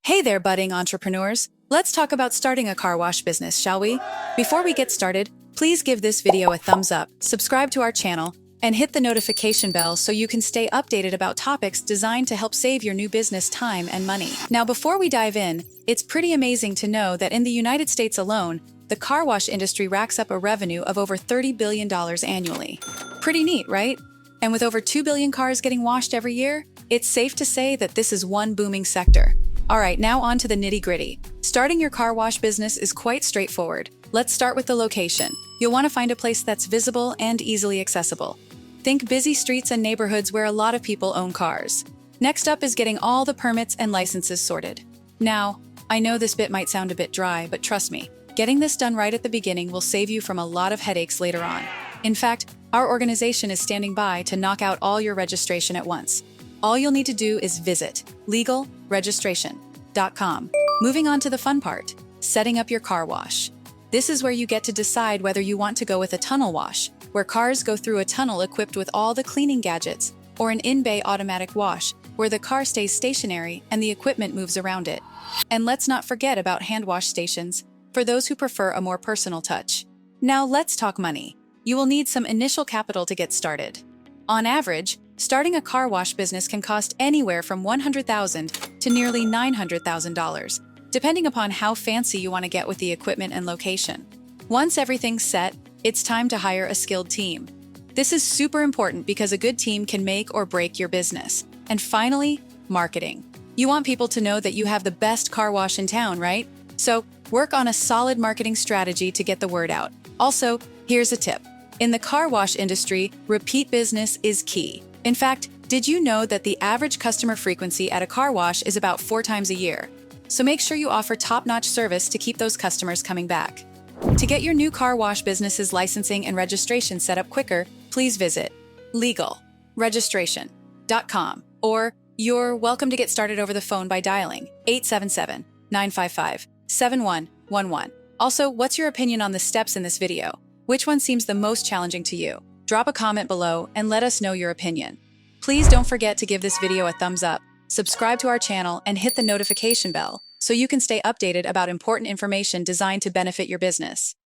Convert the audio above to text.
Hey there, budding entrepreneurs. Let's talk about starting a car wash business, shall we? Before we get started, please give this video a thumbs up, subscribe to our channel, and hit the notification bell so you can stay updated about topics designed to help save your new business time and money. Now, before we dive in, it's pretty amazing to know that in the United States alone, the car wash industry racks up a revenue of over $30 billion annually. Pretty neat, right? And with over 2 billion cars getting washed every year, it's safe to say that this is one booming sector. All right, now on to the nitty-gritty. Starting your car wash business is quite straightforward. Let's start with the location. You'll want to find a place that's visible and easily accessible. Think busy streets and neighborhoods where a lot of people own cars. Next up is getting all the permits and licenses sorted. Now, I know this bit might sound a bit dry, but trust me, getting this done right at the beginning will save you from a lot of headaches later on. In fact, our organization is standing by to knock out all your registration at once. All you'll need to do is visit legalregistration.com. Moving on to the fun part, setting up your car wash. This is where you get to decide whether you want to go with a tunnel wash, where cars go through a tunnel equipped with all the cleaning gadgets, or an in-bay automatic wash, where the car stays stationary and the equipment moves around it. And let's not forget about hand wash stations, for those who prefer a more personal touch. Now let's talk money. You will need some initial capital to get started. On average, starting a car wash business can cost anywhere from $100,000 to nearly $900,000, depending upon how fancy you want to get with the equipment and location. Once everything's set, it's time to hire a skilled team. This is super important because a good team can make or break your business. And finally, marketing. You want people to know that you have the best car wash in town, right? So work on a solid marketing strategy to get the word out. Also, here's a tip. In the car wash industry, repeat business is key. In fact, did you know that the average customer frequency at a car wash is about 4 times a year? So make sure you offer top-notch service to keep those customers coming back. To get your new car wash business's licensing and registration set up quicker, please visit legalregistration.com, or you're welcome to get started over the phone by dialing 877-955-7111. Also, what's your opinion on the steps in this video? Which one seems the most challenging to you? Drop a comment below and let us know your opinion. Please don't forget to give this video a thumbs up, subscribe to our channel, and hit the notification bell so you can stay updated about important information designed to benefit your business.